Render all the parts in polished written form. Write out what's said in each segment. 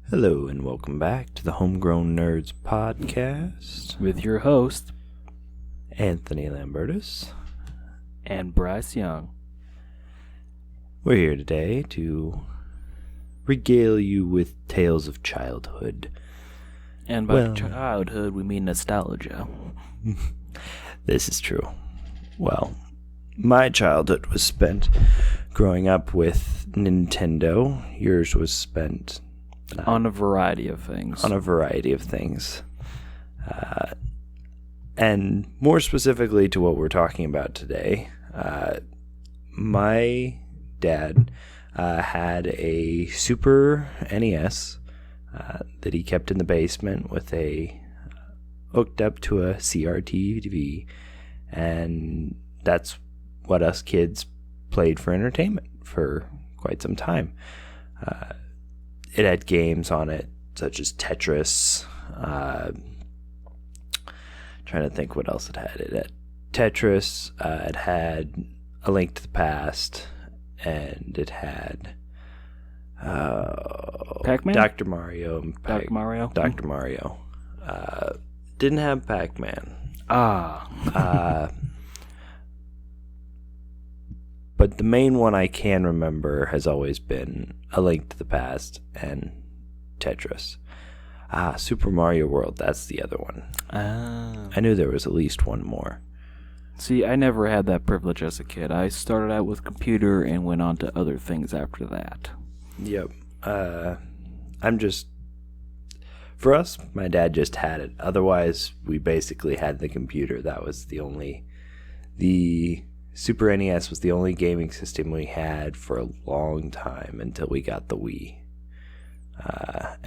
Hello and welcome back to the Homegrown Nerds podcast with your host, Anthony Lambertus and Bryce Young. We're here today to regale you with tales of childhood. And by childhood, we mean nostalgia. This is true. Well, my childhood was spent growing up with Nintendo. Yours was spent on a variety of things. And more specifically to what we're talking about today, my dad had a Super NES that he kept in the basement with hooked up to a CRT TV, and that's what us kids played for entertainment for quite some time. It had games on it such as Tetris. Trying to think what else it had. It had Tetris. It had A Link to the Past, and it had Pac-Man? Dr. Mario. Dr. Mario? Dr. Mario. Didn't have Pac-Man. But the main one I can remember has always been A Link to the Past and Tetris. Super Mario World, that's the other one. I knew there was at least one more. See, I never had that privilege as a kid. I started out with computer and went on to other things after that. Yep. For us, my dad just had it. Otherwise, we basically had the computer. That was the Super NES was the only gaming system we had for a long time until we got the Wii.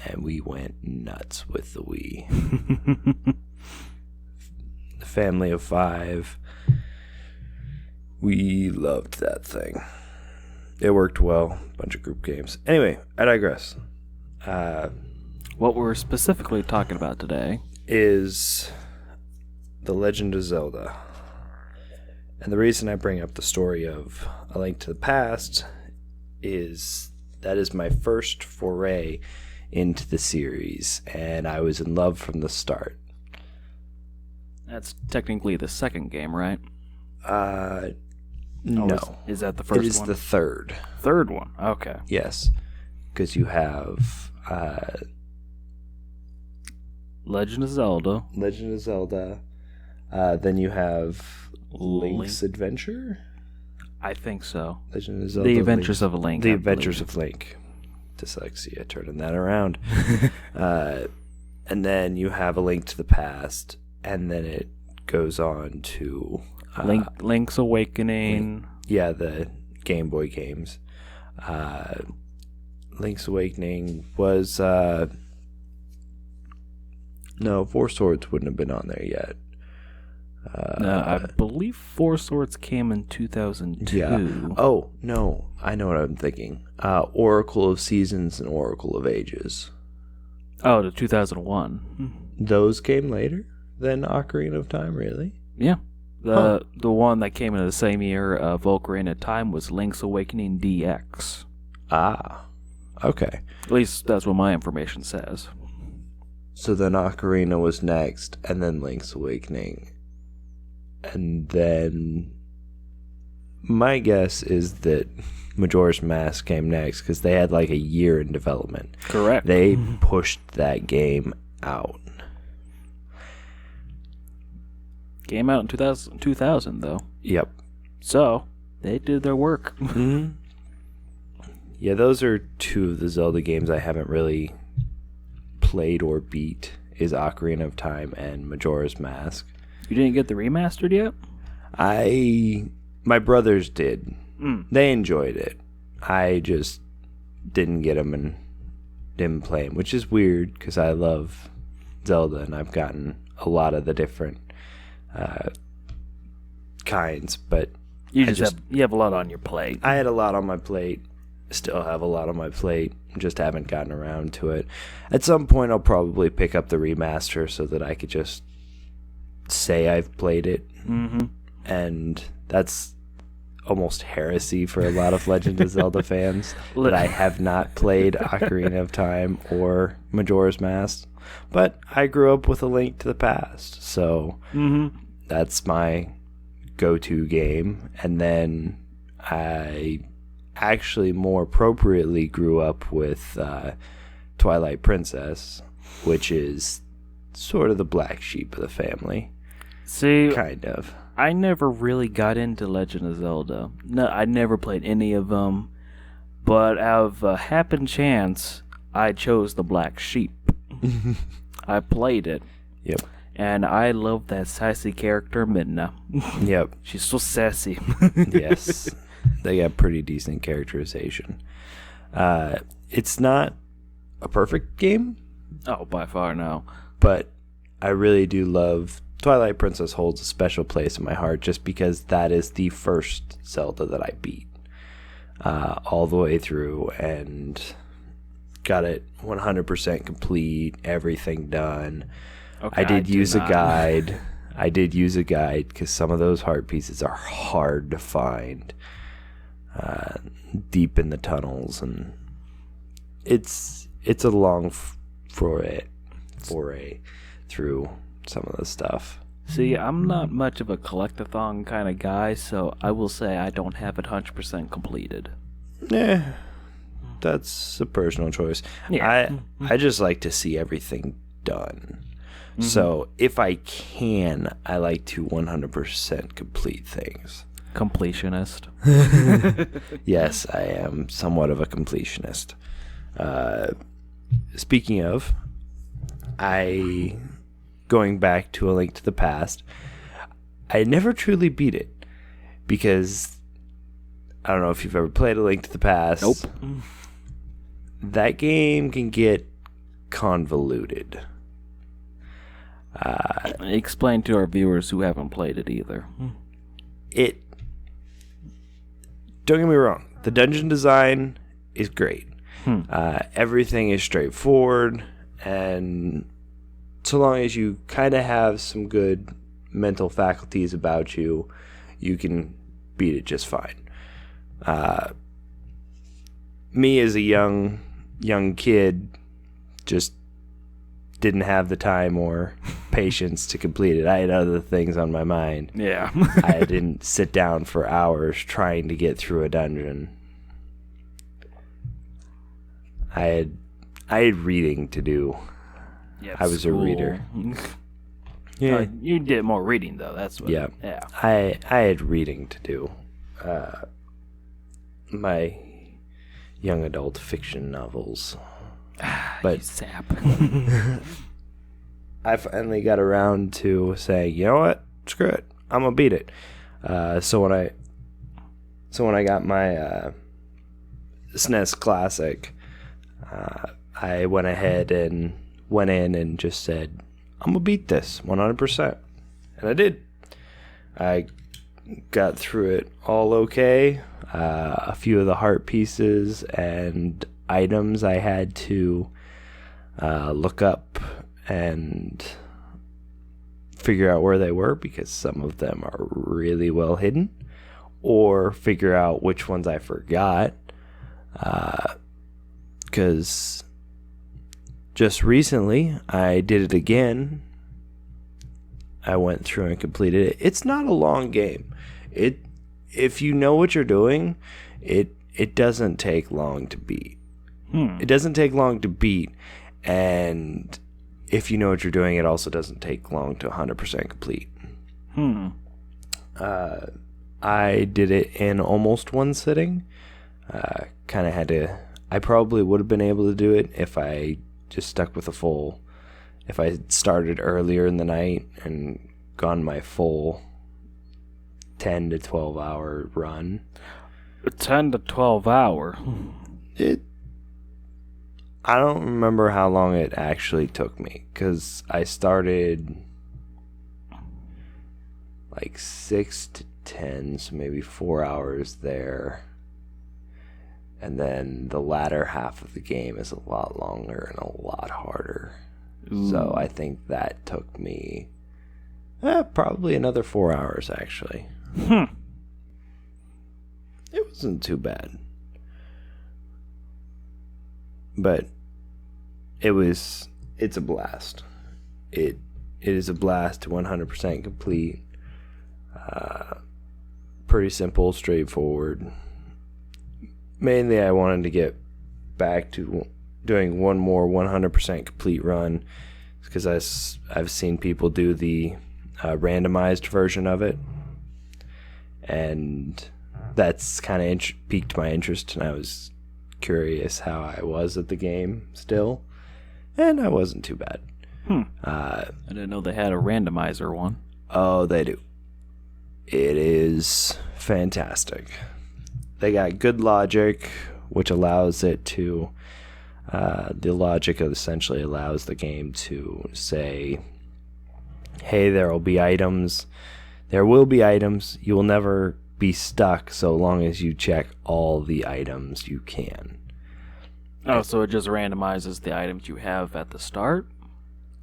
And we went nuts with the Wii. The family of 5, we loved that thing. It worked well. Bunch of group games. Anyway, I digress. What we're specifically talking about today is The Legend of Zelda. And the reason I bring up the story of A Link to the Past is that is my first foray into the series, and I was in love from the start. That's technically the second game, right? No. Is that the first one? It is the third. Third one, okay. Yes, because you have Legend of Zelda. Then you have Link's Adventure? I think so. Legend of Zelda. The Adventures of Link. The Adventures of Link. Dyslexia, turning that around. And then you have A Link to the Past, and then it goes on to Link's Awakening. The Game Boy games. Link's Awakening was no, Four Swords wouldn't have been on there yet. No, I believe Four Swords came in 2002. Yeah. Oh, no. I know what I'm thinking. Oracle of Seasons and Oracle of Ages. Oh, the 2001. Those came later than Ocarina of Time, really? Yeah. The one that came in the same year of Ocarina of Time was Link's Awakening DX. Okay. At least that's what my information says. So then Ocarina was next, and then Link's Awakening. And then my guess is that Majora's Mask came next because they had like a year in development. Correct. They pushed that game out. Came out in 2000 though. Yep. So, they did their work. Mm-hmm. Yeah, those are two of the Zelda games I haven't really played or beat, is Ocarina of Time and Majora's Mask. You didn't get the remastered yet? My brothers did. They enjoyed it. I just didn't get them and didn't play them, which is weird because I love Zelda and I've gotten a lot of the different kinds, but you have a lot on your plate. I had a lot on my plate. Still have a lot on my plate. Just haven't gotten around to it. At some point, I'll probably pick up the remaster so that I could just say I've played it. Mm-hmm. And that's almost heresy for a lot of Legend of Zelda fans that I have not played Ocarina of Time or Majora's Mask. But I grew up with A Link to the Past, so that's my go-to game. And then I actually more appropriately grew up with Twilight Princess, which is sort of the black sheep of the family. See, kind of. I never really got into Legend of Zelda. No, I never played any of them. But out of a happen chance, I chose the black sheep. I played it. Yep. And I love that sassy character, Midna. Yep. She's so sassy. Yes. They got pretty decent characterization. It's not a perfect game. Oh, by far, no. But I really do love... Twilight Princess holds a special place in my heart just because that is the first Zelda that I beat all the way through and got it 100% complete, everything done. Okay, I did use a guide. I did use a guide because some of those heart pieces are hard to find deep in the tunnels, and it's a long foray through some of the stuff. See, I'm not much of a collect-a-thon kind of guy, so I will say I don't have it 100% completed. Yeah, that's a personal choice. Yeah. I just like to see everything done. Mm-hmm. So if I can, I like to 100% complete things. Completionist. Yes, I am somewhat of a completionist. Speaking of, going back to A Link to the Past, I never truly beat it because I don't know if you've ever played A Link to the Past. Nope. That game can get convoluted. Explain to our viewers who haven't played it either. Don't get me wrong, the dungeon design is great. Everything is straightforward, and so long as you kind of have some good mental faculties about you, you can beat it just fine. Me as a young kid just didn't have the time or patience to complete it. I had other things on my mind. Yeah. I didn't sit down for hours trying to get through a dungeon. I had reading to do. Yep, I was a reader. Yeah, you did more reading though. That's what. Yeah. I had reading to do. My young adult fiction novels. But you sap. I finally got around to saying, you know what? Screw it. I'm gonna beat it. So when I got my SNES Classic, I went ahead and went in and just said, I'm gonna beat this 100%, and I did. I got through it all okay. A few of the heart pieces and items I had to look up and figure out where they were because some of them are really well hidden, or figure out which ones I forgot, because just recently I did it again. I went through and completed it. It's not a long game. If you know what you're doing, it doesn't take long to beat. It doesn't take long to beat, and if you know what you're doing, it also doesn't take long to 100% complete. I did it in almost one sitting. Kind of had to... I probably would have been able to do it if I just stuck with if I started earlier in the night and gone my full 10 to 12 hour run. 10 to 12 hour? I don't remember how long it actually took me, because I started like 6 to 10, so maybe 4 hours there. And then the latter half of the game is a lot longer and a lot harder. Ooh. So I think that took me probably another 4 hours, actually. wasn't too bad. But it's a blast. It is a blast to 100% complete. Pretty simple, straightforward. Mainly, I wanted to get back to doing one more 100% complete run because I've seen people do the randomized version of it, and that's kind of piqued my interest, and I was curious how I was at the game still, and I wasn't too bad. I didn't know they had a randomizer one. Oh, they do. It is fantastic. They got good logic, which allows it to the logic essentially allows the game to say, hey, there will be items. You will never be stuck so long as you check all the items you can. Oh, so it just randomizes the items you have at the start?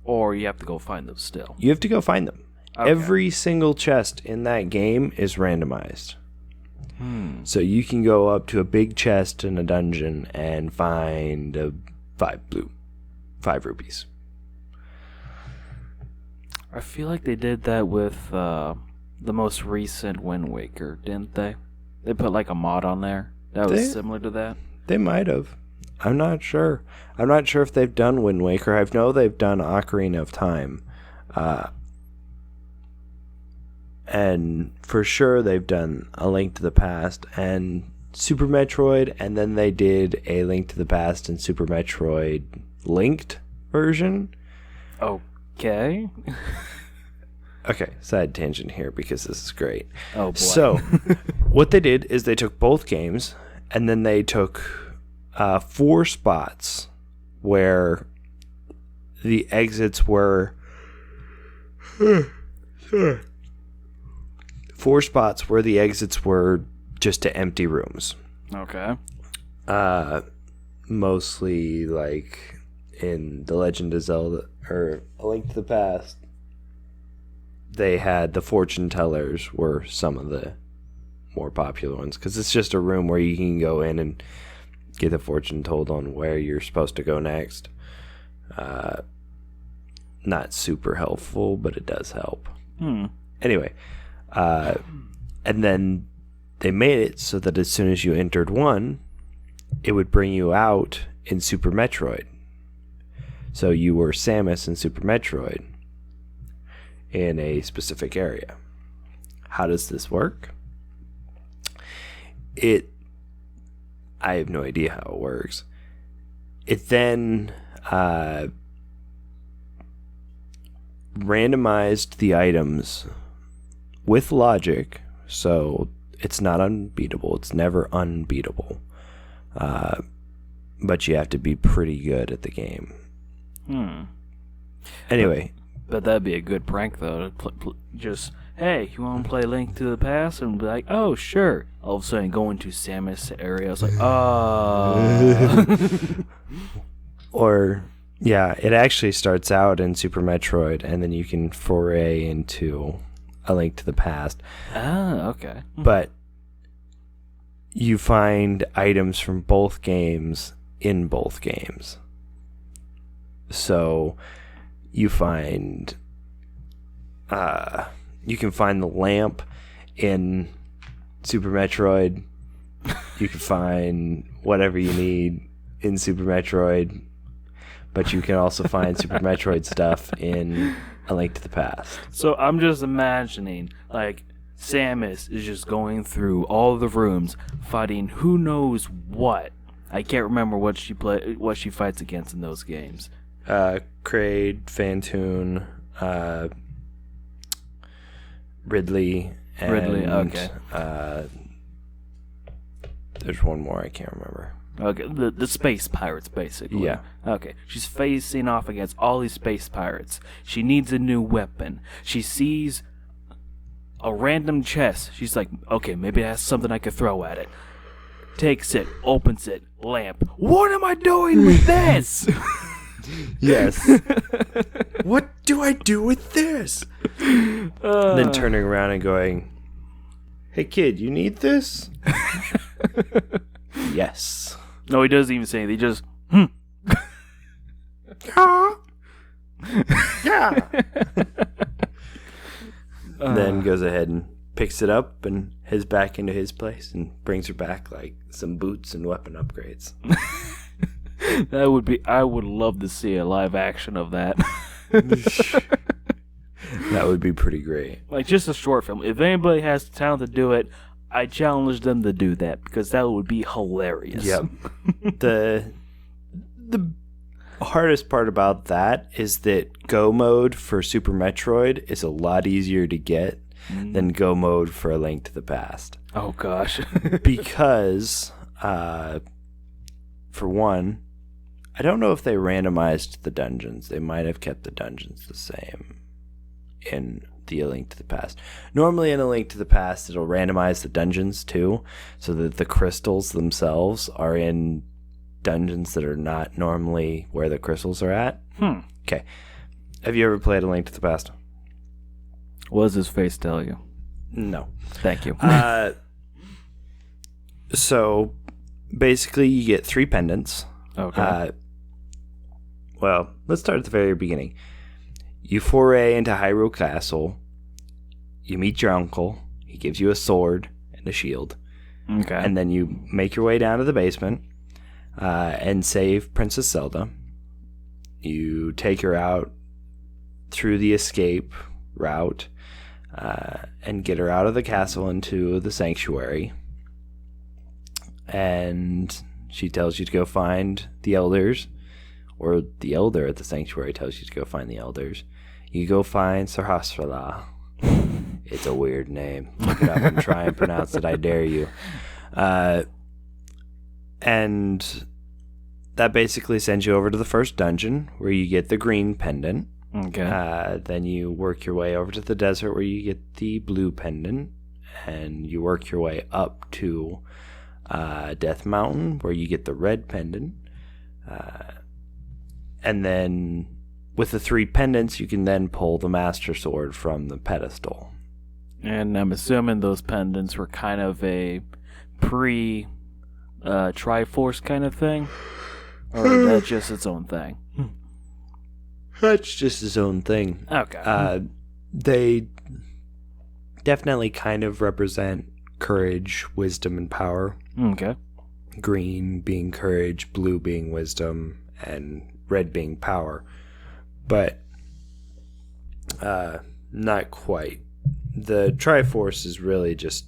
Or you have to go find them still? You have to go find them. Okay. Every single chest in that game is randomized. So you can go up to a big chest in a dungeon and find 5 rupees. I feel like they did that with the most recent Winwaker, didn't they? They put like a mod on there that was similar to that. They might have. I'm not sure. I'm not sure if they've done Winwaker. I know they've done Ocarina of Time. And for sure they've done A Link to the Past and Super Metroid, and then they did A Link to the Past and Super Metroid Linked version. Okay. Okay, side tangent here because this is great. Oh, boy. So, what they did is they took both games, and then they took 4 spots where the exits were... 4 spots where the exits were just to empty rooms. Okay. Mostly like in The Legend of Zelda or A Link to the Past, they had the fortune tellers were some of the more popular ones because it's just a room where you can go in and get the fortune told on where you're supposed to go next. Not super helpful, but it does help. Anyway, and then they made it so that as soon as you entered one, it would bring you out in Super Metroid. So you were Samus in Super Metroid in a specific area. How does this work? I have no idea how it works. It then randomized the items with logic, so it's not unbeatable. It's never unbeatable. But you have to be pretty good at the game. Anyway. But that'd be a good prank, though. Just, hey, you want to play Link to the Past? And be like, oh, sure. All of a sudden, go into Samus area. It's like, oh. Or, yeah, it actually starts out in Super Metroid, and then you can foray into A Link to the Past. Ah, okay. But you find items from both games in both games. So you find you can find the lamp in Super Metroid. You can find whatever you need in Super Metroid, but you can also find Super Metroid stuff in A Link to the Past. So I'm just imagining, like, Samus is just going through all the rooms, fighting who knows what. I can't remember what she fights against in those games. Kraid, Phantoon, Ridley, and okay. There's one more I can't remember. Okay, the space pirates, basically. Yeah. Okay, she's facing off against all these space pirates. She needs a new weapon. She sees a random chest. She's like, okay, maybe that's something I could throw at it. Takes it, opens it, lamp. What am I doing with this? Yes. What do I do with this? Then turning around and going, hey kid, you need this? Yes. No, he doesn't even say anything. He just, Yeah. Then goes ahead and picks it up and heads back into his place and brings her back like some boots and weapon upgrades. I would love to see a live action of that. That would be pretty great. Like, just a short film. If anybody has the talent to do it, I challenge them to do that, because that would be hilarious. Yep. The hardest part about that is that Go mode for Super Metroid is a lot easier to get than Go mode for A Link to the Past. Oh, gosh. Because, for one, I don't know if they randomized the dungeons. They might have kept the dungeons the same in the A Link to the Past. Normally in A Link to the Past, it'll randomize the dungeons too, so that the crystals themselves are in dungeons that are not normally where the crystals are at. Okay. Have you ever played A Link to the Past? What does his face tell you? No. Thank you. So, basically, you get 3 pendants. Okay. Well, let's start at the very beginning. You foray into Hyrule Castle. You meet your uncle. He gives you a sword and a shield. Okay. And then you make your way down to the basement and save Princess Zelda. You take her out through the escape route and get her out of the castle into the sanctuary. And she tells you to go find the elders, or the elder at the sanctuary tells you to go find the elders. You go find Sarhasrala. It's a weird name. Look it up and try and pronounce it. I dare you. And that basically sends you over to the first dungeon, where you get the green pendant. Okay. Then you work your way over to the desert, where you get the blue pendant. And you work your way up to Death Mountain, where you get the red pendant. And then with the 3 pendants, you can then pull the Master Sword from the pedestal. And I'm assuming those pendants were kind of a Triforce kind of thing? Or is that just its own thing? That's just its own thing. Okay. They definitely kind of represent courage, wisdom, and power. Okay. Green being courage, blue being wisdom, and red being power. But not quite. The Triforce is really just,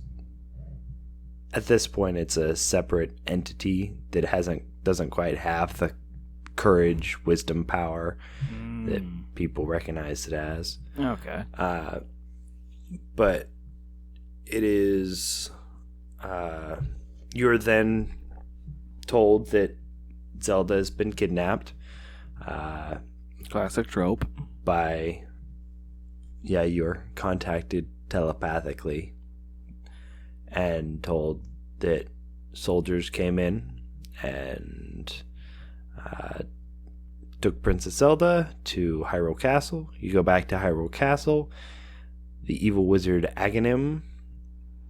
at this point, it's a separate entity that doesn't quite have the courage, wisdom, power that people recognize it as. Okay. But it is, you're then told that Zelda has been kidnapped. Classic trope. You're contacted telepathically and told that soldiers came in and took Princess Zelda to Hyrule Castle. You go back to Hyrule Castle. The evil wizard Aghanim,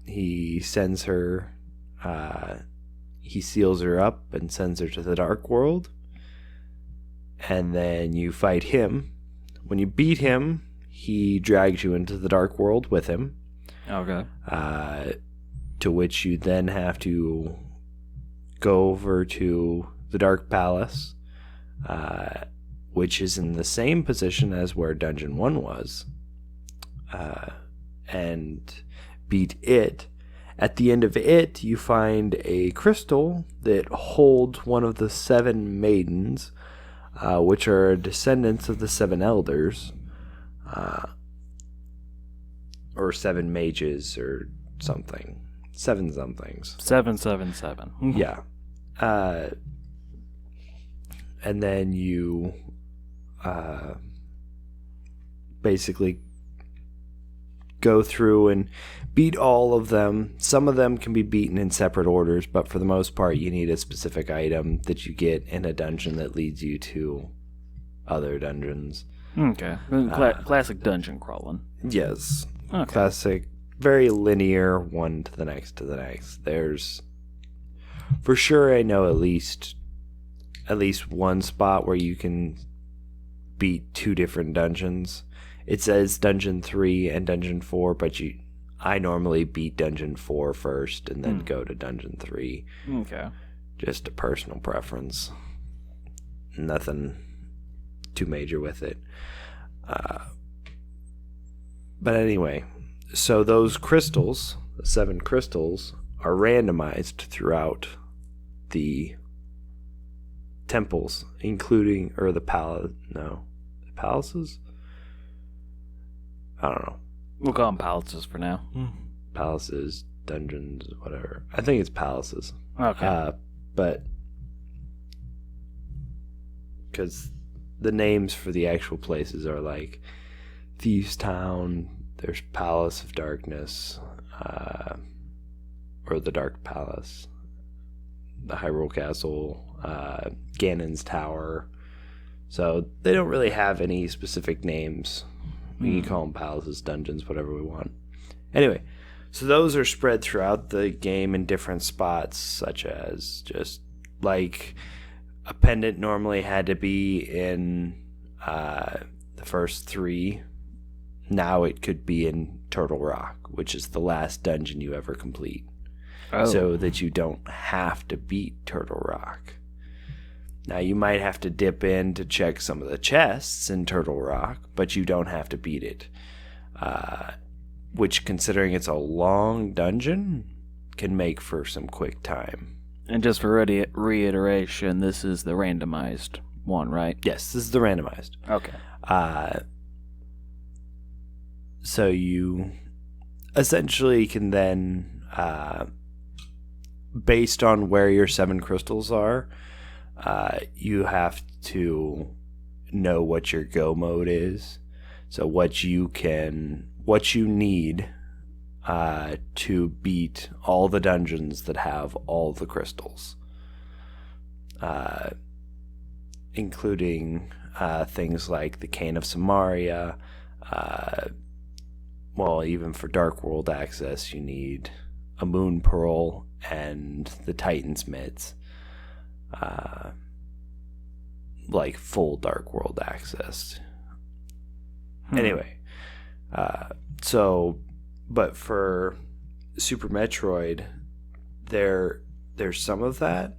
he sends her, he seals her up and sends her to the Dark World. And then you fight him. When you beat him, he drags you into the Dark World with him. Okay. To which you then have to go over to the Dark Palace, which is in the same position as where Dungeon 1 was, and beat it. At the end of it, you find a crystal that holds one of the 7 maidens, which are descendants of the 7 elders, or 7 mages, or something. 7 somethings. 777. Yeah. And then you basically go through and beat all of them. Some of them can be beaten in separate orders, but for the most part, you need a specific item that you get in a dungeon that leads you to other dungeons. Okay. Classic dungeon crawling. Yes. Okay. Classic, very linear, one to the next to the next. There's For sure, I know at least one spot where you can beat 2 different dungeons. It says Dungeon 3 and Dungeon 4, but I normally beat Dungeon 4 first and then go to Dungeon 3. Okay. Just a personal preference. Nothing too major with it. But anyway, so those crystals, the 7 crystals, are randomized throughout the temples, including, or the palaces? I don't know. We'll call them palaces for now. Palaces, dungeons, whatever. I think it's palaces. Okay. But because the names for the actual places are like Thieves Town, there's Palace of Darkness, or the Dark Palace, the Hyrule Castle, Ganon's Tower. So they don't really have any specific names. We can call them palaces, dungeons, whatever we want. Anyway, so those are spread throughout the game in different spots, such as just like a pendant normally had to be in the first 3. Now it could be in Turtle Rock, which is the last dungeon you ever complete. Oh. So that you don't have to beat Turtle Rock. Now, you might have to dip in to check some of the chests in Turtle Rock, but you don't have to beat it. Which, considering it's a long dungeon, can make for some quick time. And just for reiteration, this is the randomized one, right? Yes, this is the randomized. Okay. So you essentially can then, based on where your 7 crystals are, you have to know what your go mode is. So what you need to beat all the dungeons that have all the crystals, including things like the Cane of Samaria. Even for Dark World access, you need a Moon Pearl and the Titan's Mitts. Like full Dark World access. Anyway, but for Super Metroid, there's some of that,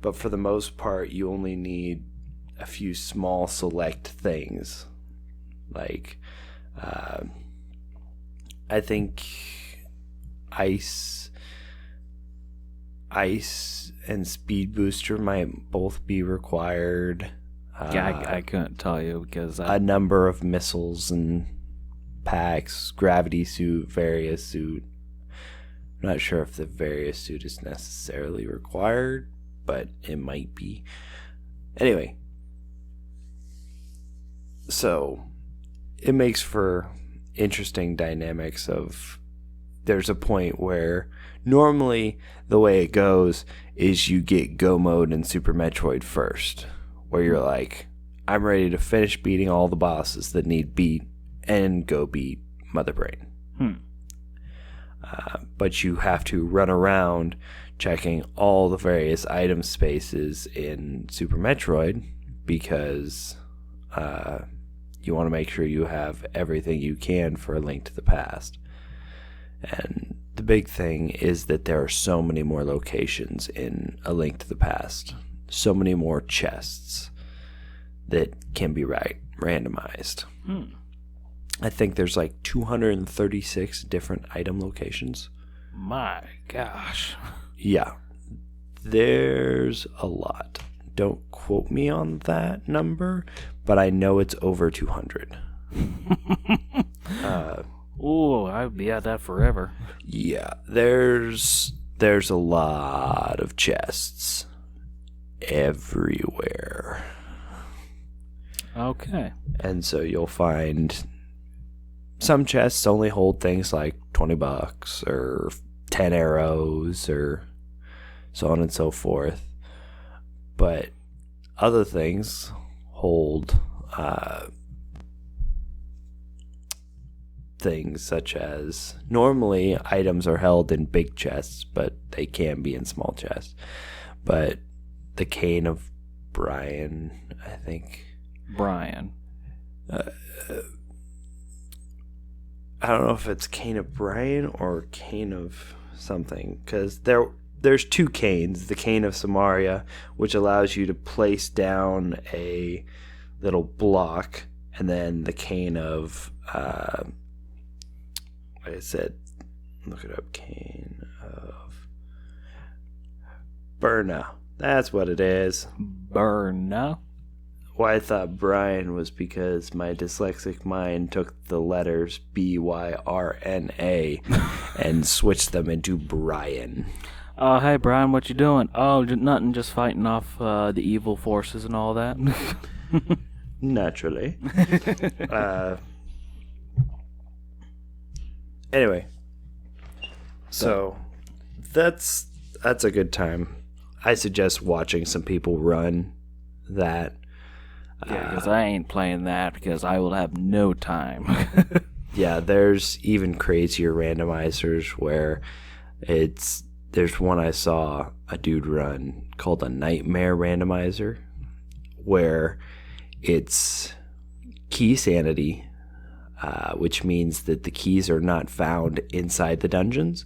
but for the most part, you only need a few small select things. Like, I think Ice and Speed Booster might both be required. I couldn't tell you because a number of missiles and packs, Gravity Suit, Various Suit. I'm not sure if the Various Suit is necessarily required, but it might be. Anyway, so it makes for interesting dynamics of there's a point where normally the way it goes is you get go mode in Super Metroid first, where you're like, I'm ready to finish beating all the bosses that need beat and go beat Mother Brain. But you have to run around checking all the various item spaces in Super Metroid because you want to make sure you have everything you can for A Link to the Past. And the big thing is that there are so many more locations in A Link to the Past, so many more chests that can be randomized. I think there's like 236 different item locations. My gosh. Yeah, there's a lot. Don't quote me on that number, but I know it's over 200. I'd be at that forever. Yeah, there's a lot of chests everywhere. Okay. And so you'll find some chests only hold things like $20 or 10 arrows or so on and so forth. But other things hold things such as normally items are held in big chests, but they can be in small chests. But the cane of Brian, I think. Brian. I don't know if it's cane of Brian or cane of something, because there's two canes. The cane of Samaria, which allows you to place down a little block, and then the cane of like I said, look it up, cane of Burna. That's what it is. Burna? Why I thought Brian was because my dyslexic mind took the letters BYRNA and switched them into Brian. Hey Brian, what you doing? Oh, nothing, just fighting off the evil forces and all that. Naturally. Anyway, so that's a good time. I suggest watching some people run that. Yeah, because I ain't playing that because I will have no time. Yeah, there's even crazier randomizers where there's one I saw a dude run called a Nightmare Randomizer, where it's key sanity, which means that the keys are not found inside the dungeons.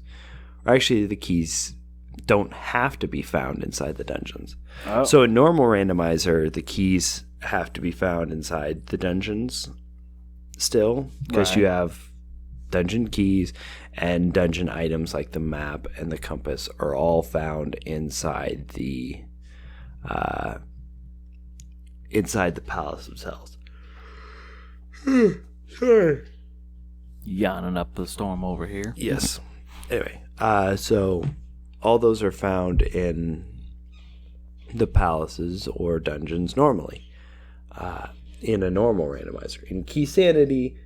Or actually, the keys don't have to be found inside the dungeons. Oh. So a normal randomizer, the keys have to be found inside the dungeons still, because you have dungeon keys and dungeon items like the map and the compass are all found inside the palace themselves. Sorry. Yawning up the storm over here. Yes. Anyway, so all those are found in the palaces or dungeons normally. In a normal randomizer. In Key Sanity,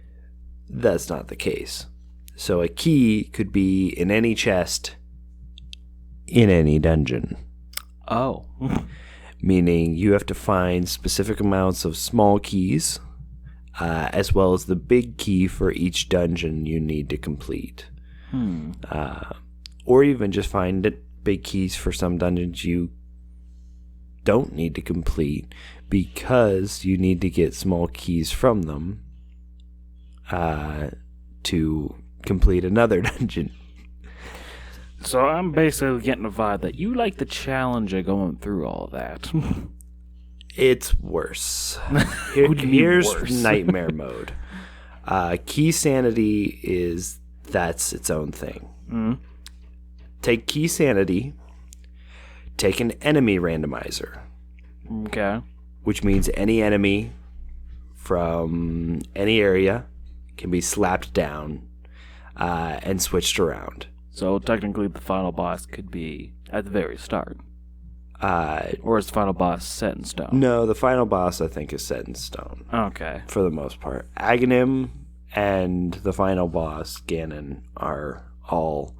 that's not the case. So a key could be in any chest in any dungeon. Oh. Meaning you have to find specific amounts of small keys, as well as the big key for each dungeon you need to complete. Or even just find big keys for some dungeons you don't need to complete, because you need to get small keys from them to complete another dungeon. So I'm basically getting a vibe that you like the challenge of going through all that. It's worse. Here's worse? Nightmare mode. Key sanity that's its own thing. Mm-hmm. Take key sanity, take an enemy randomizer. Okay. Which means any enemy from any area can be slapped down and switched around. So technically the final boss could be at the very start. Or is the final boss set in stone? No, the final boss I think is set in stone. Okay. For the most part. Aghanim and the final boss, Ganon, are all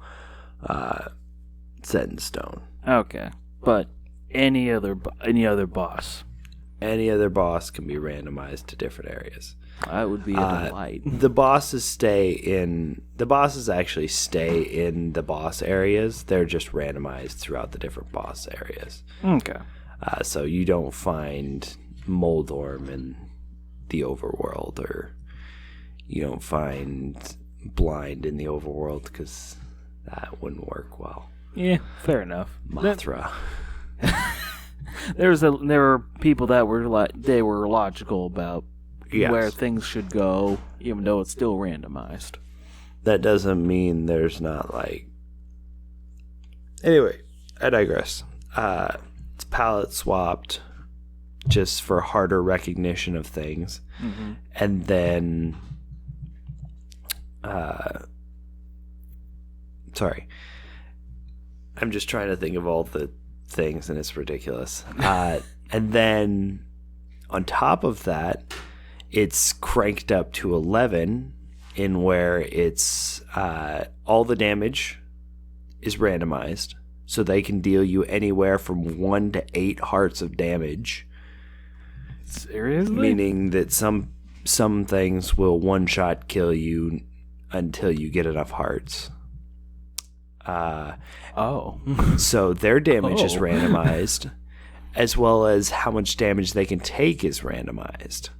set in stone. Okay. But any other boss? Any other boss can be randomized to different areas. That would be a delight. The bosses actually stay in the boss areas. They're just randomized throughout the different boss areas. Okay. So you don't find Moldorm in the overworld, or you don't find Blind in the overworld, because that wouldn't work well. Yeah, fair enough. Mothra. There were people that were they were logical about where things should go, even though it's still randomized. That doesn't mean there's not Anyway, I digress. It's palette swapped just for harder recognition of things. Mm-hmm. And then sorry. I'm just trying to think of all the things, and it's ridiculous. And then on top of that, it's cranked up to 11, in where it's all the damage is randomized, so they can deal you anywhere from 1 to 8 hearts of damage. Seriously? Meaning that some things will one-shot kill you until you get enough hearts. Oh. So their damage is Oh. randomized, as well as how much damage they can take is randomized.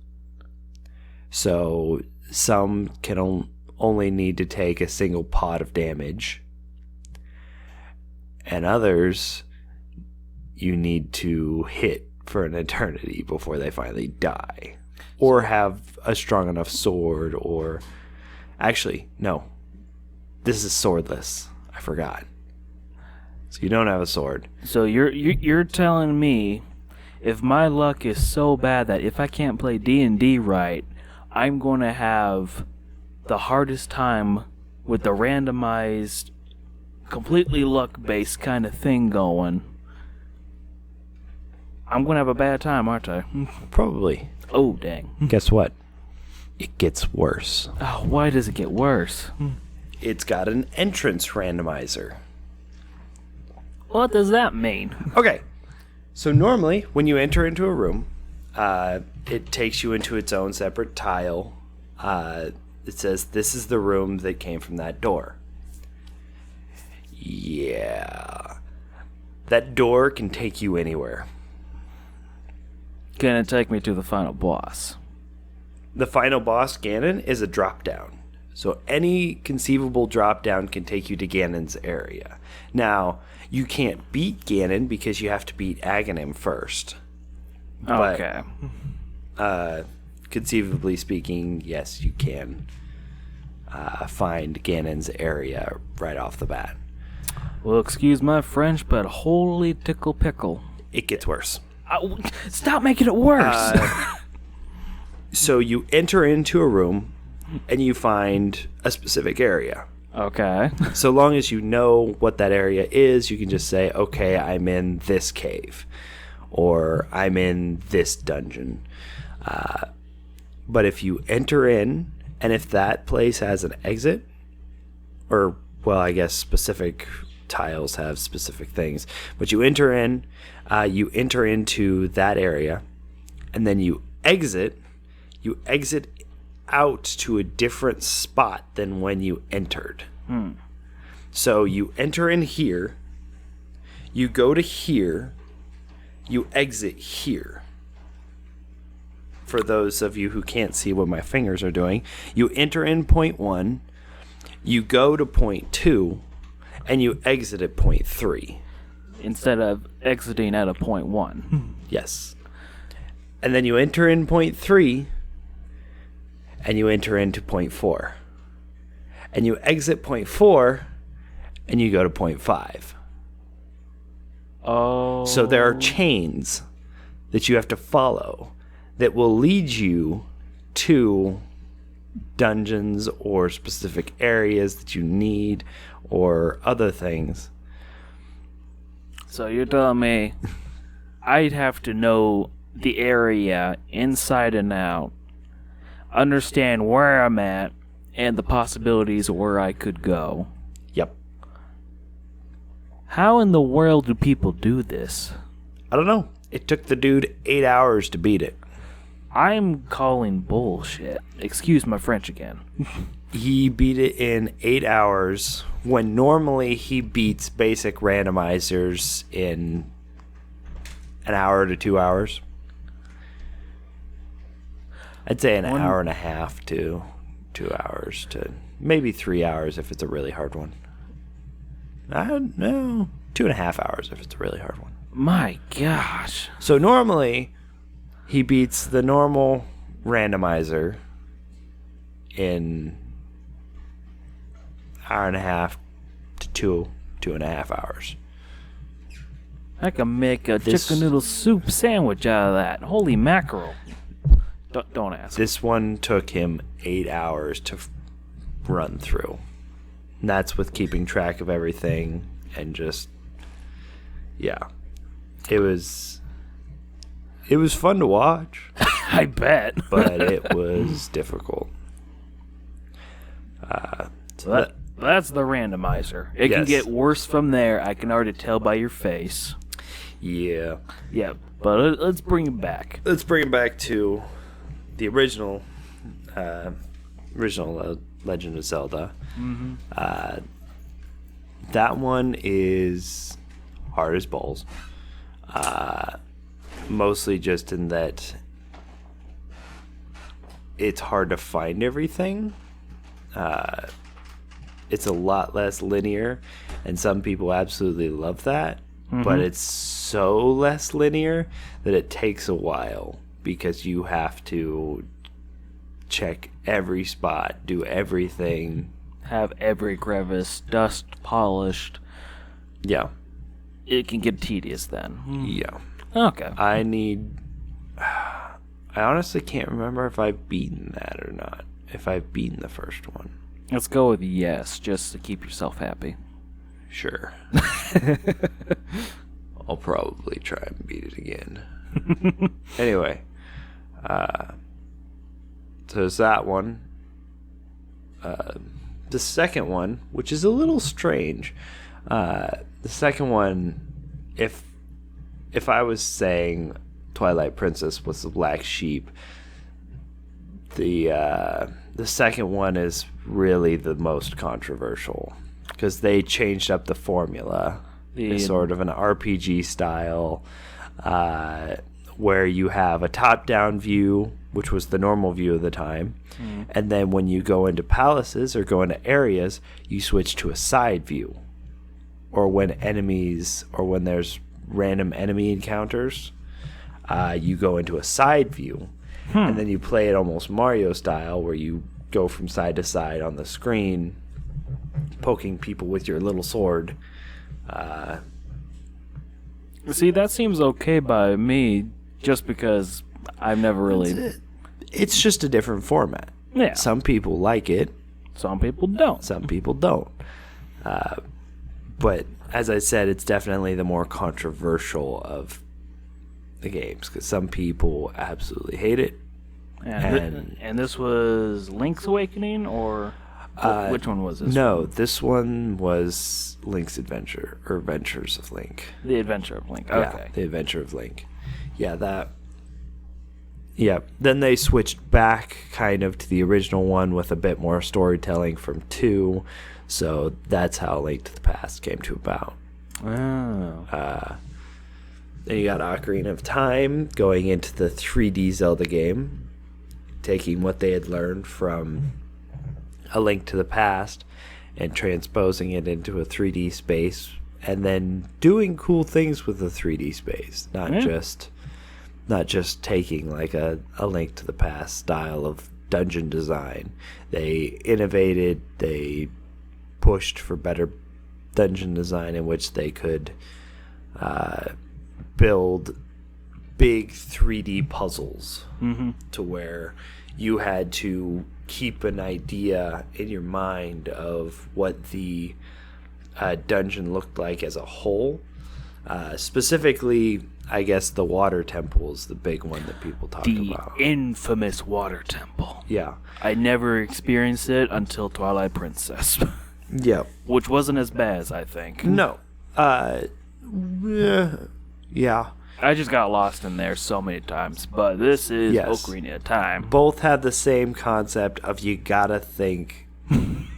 So some can only need to take a single pot of damage, and others you need to hit for an eternity before they finally die, or have a strong enough sword, or actually, no, this is swordless. I forgot. So you don't have a sword. So you're telling me if my luck is so bad that if I can't play D&D right, I'm going to have the hardest time with the randomized, completely luck-based kind of thing going. I'm going to have a bad time, aren't I? Probably. Oh, dang. Guess what? It gets worse. Oh, why does it get worse? It's got an entrance randomizer. What does that mean? Okay. So normally, when you enter into a room, it takes you into its own separate tile. It says, this is the room that came from that door. Yeah. That door can take you anywhere. Can it take me to the final boss? The final boss, Ganon, is a drop-down. So any conceivable drop-down can take you to Ganon's area. Now, you can't beat Ganon because you have to beat Aghanim first. Okay. Conceivably speaking, yes, you can find Ganon's area right off the bat. Well, excuse my French, but holy tickle pickle. It gets worse. Stop making it worse. So you enter into a room and you find a specific area. Okay. So long as you know what that area is, you can just say, okay, I'm in this cave, or I'm in this dungeon. But if you enter in, and if that place has an exit, or, well, I guess specific tiles have specific things, but you enter into that area, and then you exit out to a different spot than when you entered. So you enter in here, you go to here, you exit here. For those of you who can't see what my fingers are doing, you enter in point 1, you go to point 2, and you exit at point 3. Instead of exiting at a point 1. Yes. And then you enter in point 3, and you enter into point 4. And you exit point 4, and you go to point 5. Oh. So there are chains that you have to follow that will lead you to dungeons or specific areas that you need or other things. So you're telling me I'd have to know the area inside and out, understand where I'm at, and the possibilities of where I could go. Yep. How in the world do people do this? I don't know. It took the dude 8 hours to beat it. I'm calling bullshit. Excuse my French again. He beat it in 8 hours when normally he beats basic randomizers in an hour to 2 hours. I'd say an hour and a half to 2 hours to maybe 3 hours if it's a really hard one. I don't know. 2.5 hours if it's a really hard one. My gosh. So normally he beats the normal randomizer in hour and a half to 2.5 hours. I can make a chicken noodle soup sandwich out of that. Holy mackerel. Don't ask. This one took him 8 hours to run through. And that's with keeping track of everything and just, yeah. It was fun to watch. I bet. But it was difficult. So that's the randomizer. It can get worse from there. I can already tell by your face. Yeah. Yeah, but let's bring it back. Let's bring it back to the original Legend of Zelda. Mm-hmm. That one is hard as balls. Mostly just in that it's hard to find everything. It's a lot less linear, and some people absolutely love that. Mm-hmm. But it's so less linear that it takes a while because you have to check every spot, do everything. Have every crevice dust polished. Yeah. It can get tedious then. Yeah. Okay. I honestly can't remember if I've beaten that or not. If I've beaten the first one. Let's go with yes, just to keep yourself happy. Sure. I'll probably try and beat it again. Anyway. So it's that one. The second one, which is a little strange. The second one, if I was saying Twilight Princess was the black sheep, the second one is really the most controversial because they changed up the formula. It's sort of an RPG style where you have a top-down view, which was the normal view of the time, and then when you go into palaces or go into areas, you switch to a side view. Or when there's random enemy encounters, you go into a side view, and then you play it almost Mario style, where you go from side to side on the screen, poking people with your little sword. See, that seems okay by me, just because I've never really... It's just a different format. Yeah. Some people like it. Some people don't. Some people don't. But as I said, it's definitely the more controversial of the games because some people absolutely hate it. And this was Link's Awakening, or which one was this? No, this one was Link's Adventure, or Adventures of Link. The Adventure of Link. Okay. Yeah, The Adventure of Link. Yeah, that. Yeah, then they switched back kind of to the original one with a bit more storytelling from 2. So that's how Link to the Past came to about. Oh. Then you got Ocarina of Time going into the 3D Zelda game, taking what they had learned from A Link to the Past and transposing it into a 3D space, and then doing cool things with the 3D space, not just taking like a Link to the Past style of dungeon design. They innovated, they pushed for better dungeon design in which they could build big 3D puzzles to where you had to keep an idea in your mind of what the dungeon looked like as a whole. Specifically, I guess the water temple is the big one that people talk about. The infamous water temple. Yeah. I never experienced it until Twilight Princess. Yeah. Which wasn't as bad, I think. No. Yeah. I just got lost in there so many times, but this is Ocarina of Time. Both have the same concept of you gotta think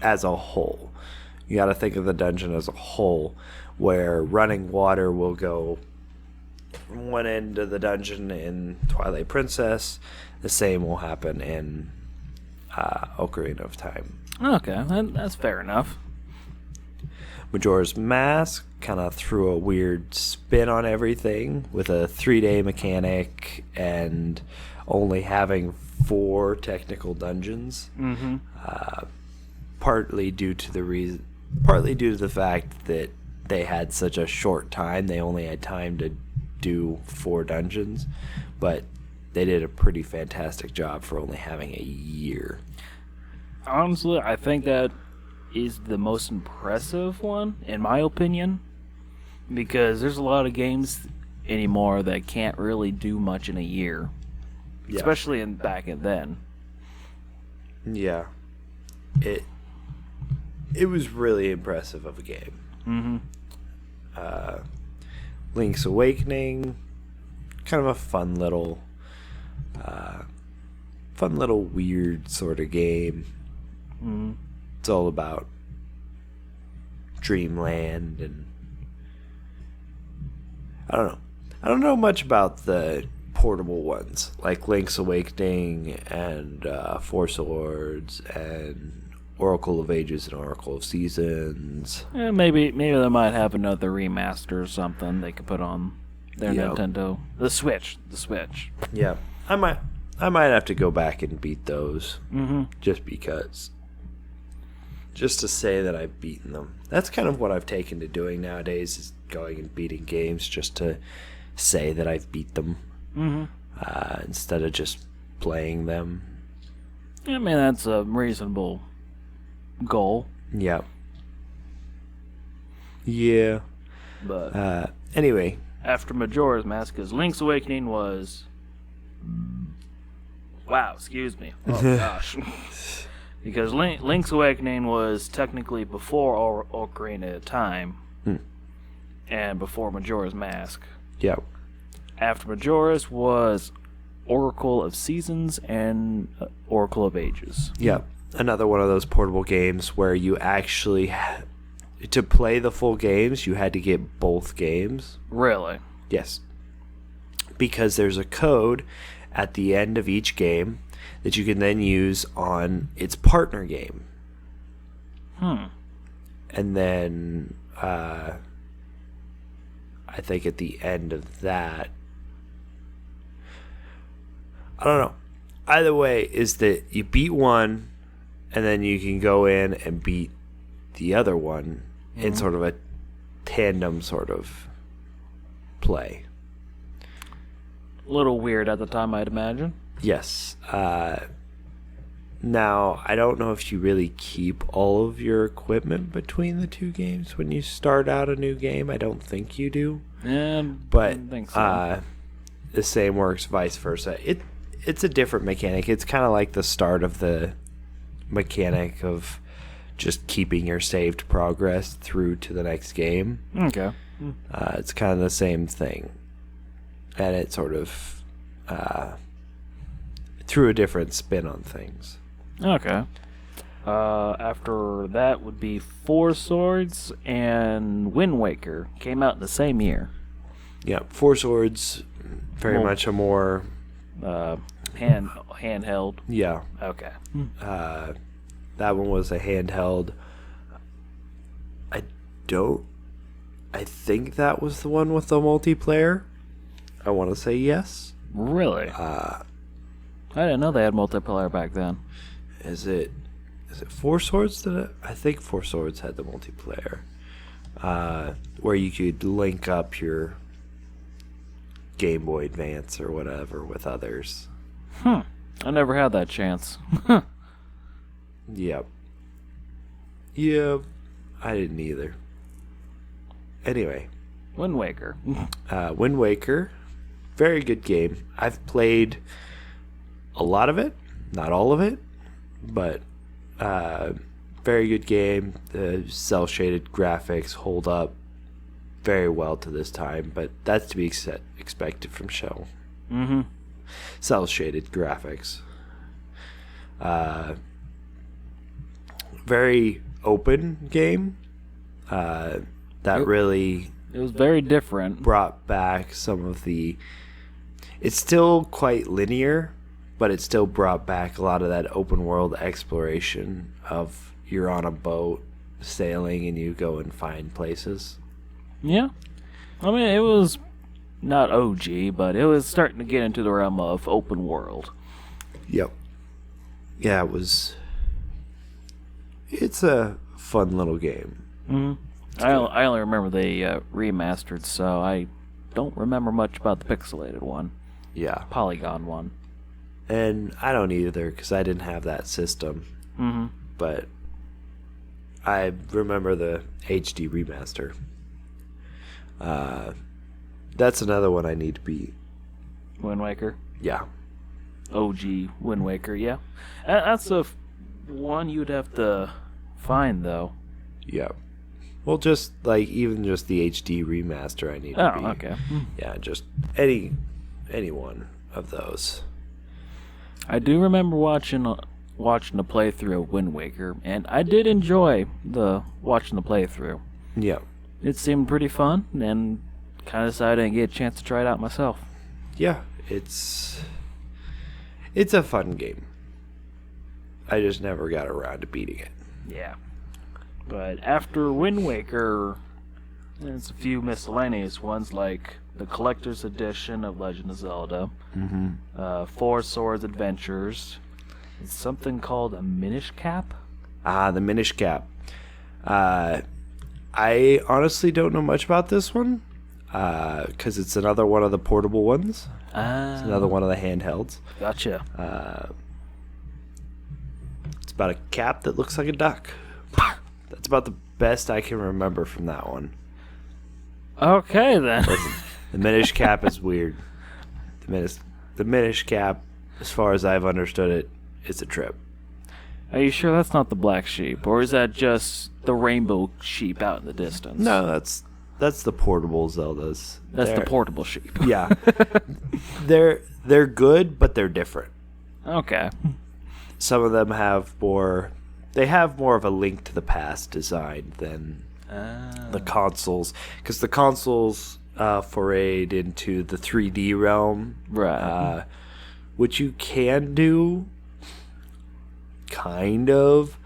as a whole. You gotta think of the dungeon as a whole, where running water will go from one end of the dungeon in Twilight Princess. The same will happen in Ocarina of Time. Okay, that's fair enough. Majora's Mask kind of threw a weird spin on everything with a 3-day mechanic and only having 4 technical dungeons. Partly due to the fact that they had such a short time. They only had time to do 4 dungeons, but they did a pretty fantastic job for only having a year. Honestly, I think that is the most impressive one, in my opinion, because there's a lot of games anymore that can't really do much in a year, especially back then. Yeah, it was really impressive of a game. Link's Awakening, kind of a fun little weird sort of game. Mm. It's all about dreamland, and I don't know. I don't know much about the portable ones, like Link's Awakening and Four Swords and Oracle of Ages and Oracle of Seasons. Yeah, maybe they might have another remaster or something they could put on their Nintendo. The Switch. Yeah, I might have to go back and beat those, just because. Just to say that I've beaten them. That's kind of what I've taken to doing nowadays, is going and beating games just to say that I've beat them, instead of just playing them. I mean, that's a reasonable goal. Yeah. Yeah. But anyway. After Majora's Mask, because Link's Awakening was... Wow, excuse me. Oh, gosh. Because Link's Awakening was technically before Ocarina of Time and before Majora's Mask. Yeah. After Majora's was Oracle of Seasons and Oracle of Ages. Yeah. Another one of those portable games where you actually... to play the full games, you had to get both games. Really? Yes. Because there's a code at the end of each game that you can then use on its partner game. And then I think at the end of that, I don't know. Either way is that you beat one and then you can go in and beat the other one in sort of a tandem sort of play. A little weird at the time, I'd imagine. Yes. Now, I don't know if you really keep all of your equipment between the two games when you start out a new game. I don't think you do. Yeah, but I don't think so. The same works vice versa. It's a different mechanic. It's kind of like the start of the mechanic of just keeping your saved progress through to the next game. Okay. It's kind of the same thing. And it sort of threw a different spin on things. Okay. After that would be Four Swords and Winwaker. Came out in the same year. Yeah, Four Swords, very much a more... handheld. Yeah. Okay. That one was a handheld. I think that was the one with the multiplayer. I want to say yes. Really? I didn't know they had multiplayer back then. Is it Four Swords? I think Four Swords had the multiplayer, where you could link up your Game Boy Advance or whatever with others. I never had that chance. Yep. Yeah, I didn't either. Anyway. Winwaker. Winwaker. Very good game. I've played a lot of it. Not all of it. But very good game. The cel-shaded graphics hold up very well to this time. But that's to be expected from Shell. Cel-shaded graphics. Very open game. It was very different. Brought back some of the... It's still quite linear, but it still brought back a lot of that open world exploration of you're on a boat sailing and you go and find places. Yeah. I mean, it was not OG, but it was starting to get into the realm of open world. Yep. Yeah, it was... It's a fun little game. I only remember they remastered, so I don't remember much about the pixelated one. Yeah. Polygon one. And I don't either, because I didn't have that system. But I remember the HD remaster. That's another one I need to beat. Wind Waker? Yeah. OG Wind Waker, yeah. That's a one you'd have to find, though. Yeah. Well, just like even just the HD remaster, I need to beat. Oh, okay. Yeah, just any one of those. I do remember watching watching the playthrough of Winwaker, and I did enjoy watching the playthrough. Yeah. It seemed pretty fun, and kind of decided I didn't get a chance to try it out myself. Yeah, it's a fun game. I just never got around to beating it. Yeah. But after Wind Waker, there's a few miscellaneous ones like the Collector's Edition of Legend of Zelda, Four Swords Adventures, something called a Minish Cap. The Minish Cap. I honestly don't know much about this one, because it's another one of the portable ones. It's another one of the handhelds. Gotcha. It's about a cap that looks like a duck. That's about the best I can remember from that one. Okay, then. The Minish Cap is weird. The Minish Cap, as far as I've understood it, is a trip. Are you sure that's not the black sheep, or is that just the rainbow sheep out in the distance? No, that's the portable Zeldas. That's the portable sheep. Yeah. They're good, but they're different. Okay. Some of them have more of a Link to the Past design than the consoles, because the consoles forayed into the 3D realm, Right. which you can do kind of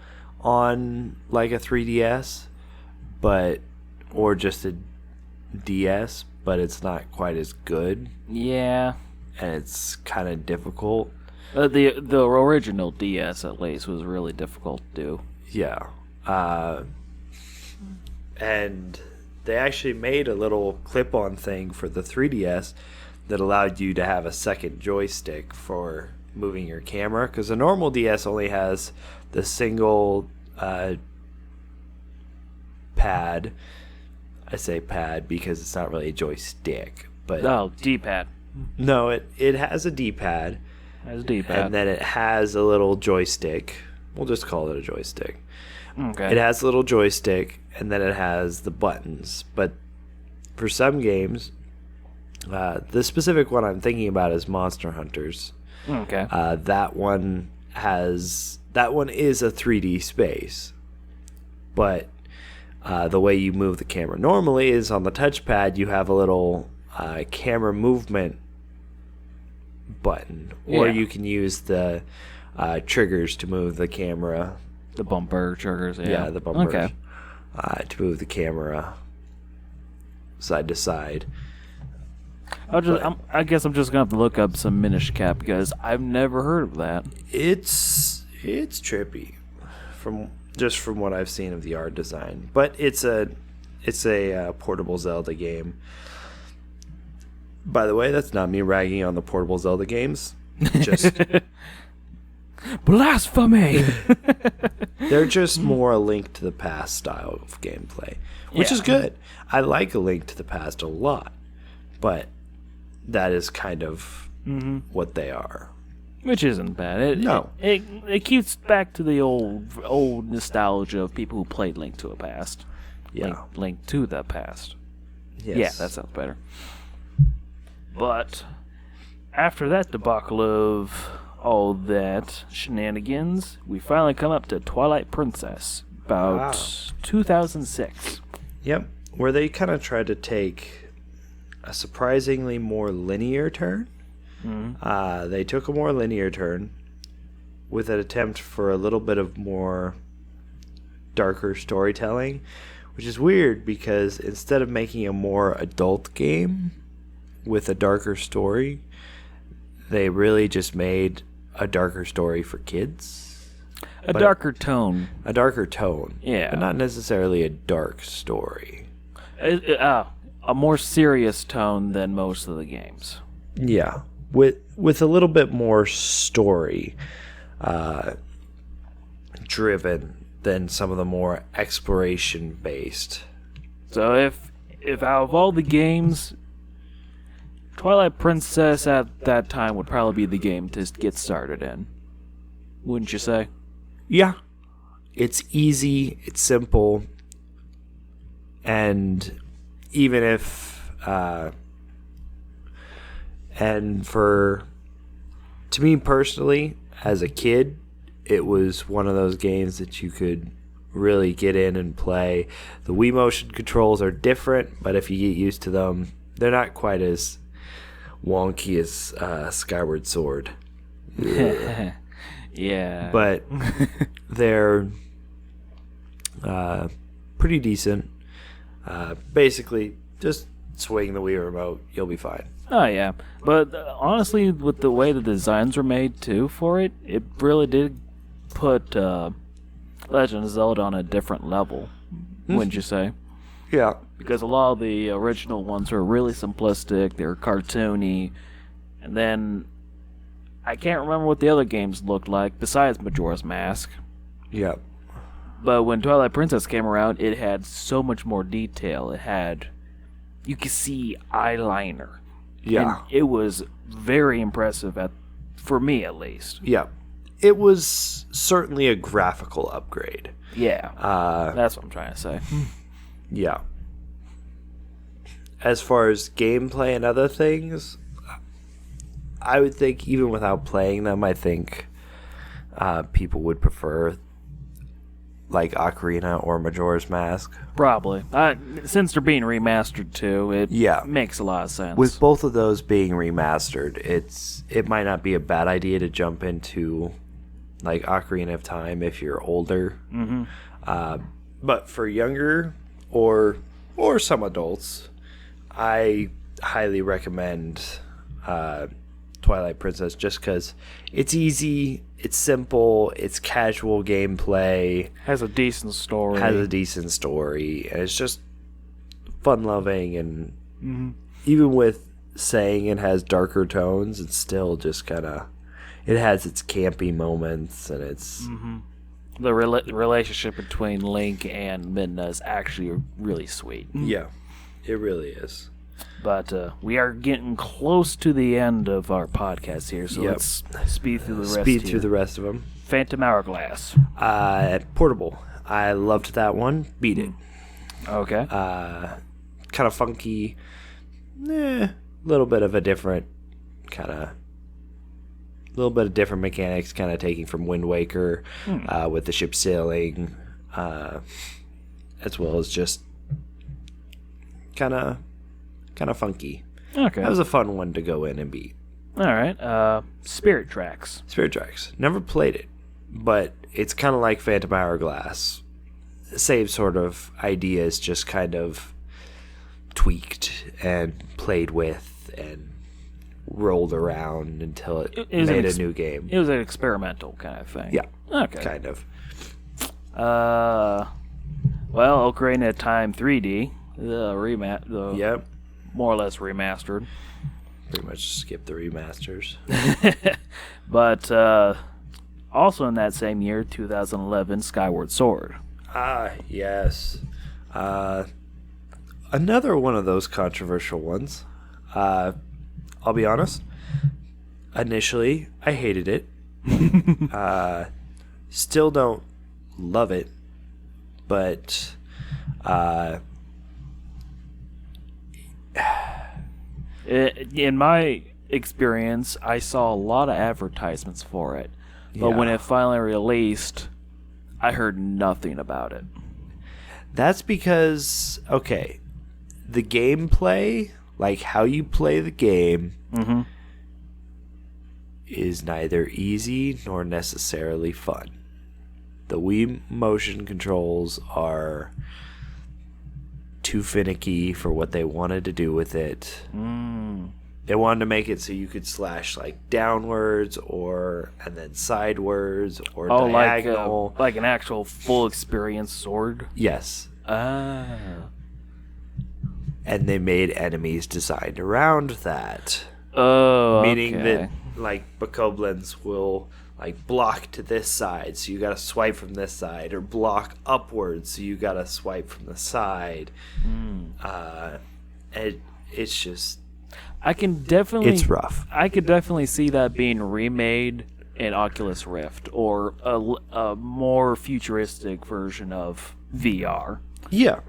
on like a 3DS, or just a DS, but it's not quite as good, Yeah. and it's kind of difficult. The original DS, at least, was really difficult to do. Yeah. And they actually made a little clip-on thing for the 3DS that allowed you to have a second joystick for moving your camera, because the normal DS only has the single pad. I say pad because it's not really a joystick, but D-pad. no, it has a D-pad. Has D-pad. And then it has a little joystick. We'll just call it a joystick. Okay. It has a little joystick, and then it has the buttons. But for some games, the specific one I'm thinking about is Monster Hunters. Okay. That one is a 3D space, but the way you move the camera normally is on the touchpad. You have a little camera movement button, or you can use the triggers to move the camera. The bumper triggers, yeah. Yeah, the bumpers. Okay. To move the camera side to side. I guess I'm just gonna have to look up some Minish Cap because I've never heard of that. It's trippy from what I've seen of the art design, but it's a portable Zelda game. By the way, that's not me ragging on the portable Zelda games. Just blasphemy. they're just more a Link to the Past style of gameplay, which is good. I like a Link to the Past a lot, but that is kind of what they are. Which isn't bad. It keeps back to the old nostalgia of people who played Link to the Past. Yeah. Link to the Past. Yes. Yeah, that sounds better. But after that debacle of all that shenanigans, we finally come up to Twilight Princess, about 2006. Yep, where they kind of tried to take a surprisingly more linear turn. They took a more linear turn with an attempt for a little bit of more darker storytelling, which is weird because instead of making a more adult game with a darker story, they really just made a darker story for kids. A darker tone. A darker tone. Yeah. But not necessarily a dark story. A more serious tone than most of the games. Yeah. With a little bit more story driven than some of the more exploration based. So if out of all the games, Twilight Princess at that time would probably be the game to get started in. Wouldn't you say? Yeah. It's easy, it's simple, and even if to me personally, as a kid, it was one of those games that you could really get in and play. The Wii motion controls are different, but if you get used to them, they're not quite as wonky as Skyward Sword. Yeah. But they're pretty decent. Basically, just swing the Wii remote, you'll be fine. Oh, yeah. But honestly, with the way the designs were made, too, for it, it really did put Legend of Zelda on a different level, wouldn't you say? Yeah. Because a lot of the original ones were really simplistic, they were cartoony, and then I can't remember what the other games looked like, besides Majora's Mask. Yeah. But when Twilight Princess came around, it had so much more detail. You could see eyeliner. Yeah. And it was very impressive, for me at least. Yeah. It was certainly a graphical upgrade. Yeah. That's what I'm trying to say. Yeah. As far as gameplay and other things, I would think even without playing them, I think people would prefer like Ocarina or Majora's Mask. Probably. Since they're being remastered too, it makes a lot of sense. With both of those being remastered, it might not be a bad idea to jump into like Ocarina of Time if you're older. Mm-hmm. But for younger or some adults, I highly recommend Twilight Princess just because it's easy, it's simple, it's casual gameplay. Has a decent story. And it's just fun-loving, and even with saying it has darker tones, it's still just kind of... It has its campy moments, and it's... The relationship between Link and Midna is actually really sweet. Yeah, it really is. But we are getting close to the end of our podcast here, so let's speed through the rest of them. Phantom Hourglass. Portable. I loved that one. Beat it. Okay. Kind of funky. Little bit of a different kind of... little bit of different mechanics, kind of taking from Winwaker with the ship sailing, as well as just kind of funky. Okay. That was a fun one to go in and beat. All right. Spirit Tracks. Never played it, but it's kind of like Phantom Hourglass. Same sort of ideas, just kind of tweaked and played with and rolled around until it made a new game. It was an experimental kind of thing. Yeah. Okay. Kind of. Well, Ocarina of Time 3D, Yep. More or less remastered. Pretty much skip the remasters. But also in that same year, 2011, Skyward Sword. Ah, yes. Another one of those controversial ones. I'll be honest. Initially, I hated it. Still don't love it. But in my experience, I saw a lot of advertisements for it. But when it finally released, I heard nothing about it. That's because, okay, the gameplay, like how you play the game, is neither easy nor necessarily fun. The Wii motion controls are too finicky for what they wanted to do with it. They wanted to make it so you could slash like downwards and then sidewards or diagonal. Like an actual full experience sword? Yes. Ah. And they made enemies designed around that. Oh, meaning that like Bokoblins will like block to this side, so you gotta swipe from this side, or block upwards, so you gotta swipe from the side. It's just... It's rough. I could definitely see that being remade in Oculus Rift, or a more futuristic version of VR. Yeah.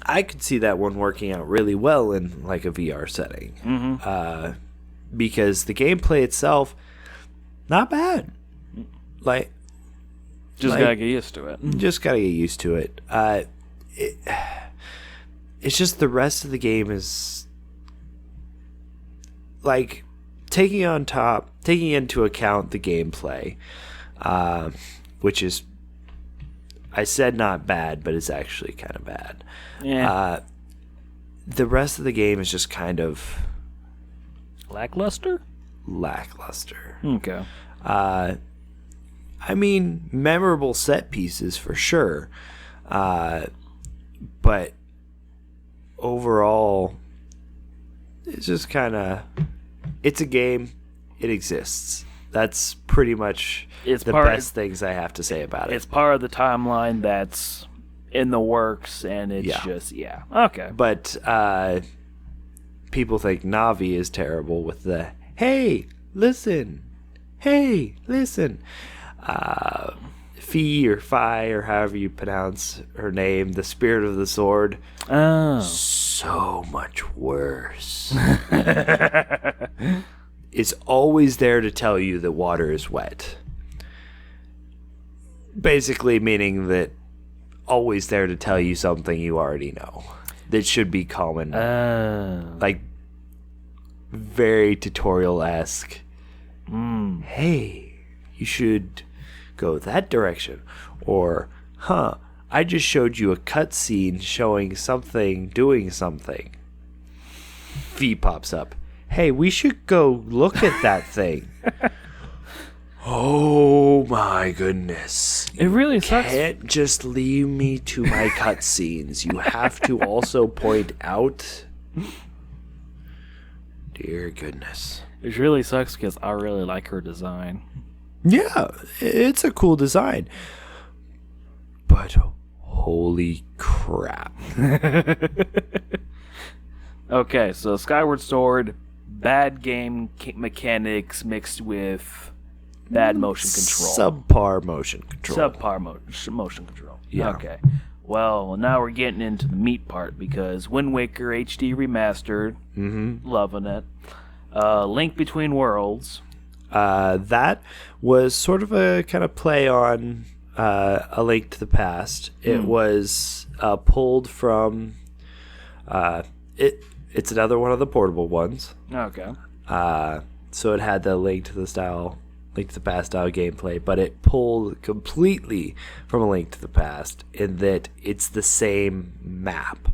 I could see that one working out really well in like a VR setting. Because the gameplay itself, not bad. Like, Just gotta get used to it. Just gotta get used to it. It's just the rest of the game is like taking into account the gameplay, which is, I said not bad, but it's actually kind of bad. Yeah. The rest of the game is just kind of Lackluster. Okay. I mean, memorable set pieces for sure, but overall, it's just kind of, it's a game. It exists. That's pretty much the best things I have to say about it. It's part of the timeline that's in the works, and it's okay. But people think Navi is terrible with the hey, listen. Fi or Fi or however you pronounce her name, the Spirit of the Sword. Oh. So much worse. It's always there to tell you that water is wet. Basically meaning that always there to tell you something you already know. That should be common. Like, very tutorial-esque. Hey, you should go that direction. Or, I just showed you a cutscene showing something doing something. Fee pops up. Hey, we should go look at that thing. Oh my goodness. It really sucks. You can't just leave me to my cutscenes. You have to also point out. Dear goodness. It really sucks because I really like her design. Yeah, it's a cool design. But holy crap. Okay, so Skyward Sword, bad game mechanics mixed with bad motion control. Subpar motion control. Motion control. Yeah. Okay. Well, now we're getting into the meat part because Winwaker HD Remastered, loving it. Link Between Worlds. That was sort of a kind of play on A Link to the Past. It was pulled from... It's another one of the portable ones. Okay. So it had the Link to the Past style gameplay, but it pulled completely from A Link to the Past in that it's the same map.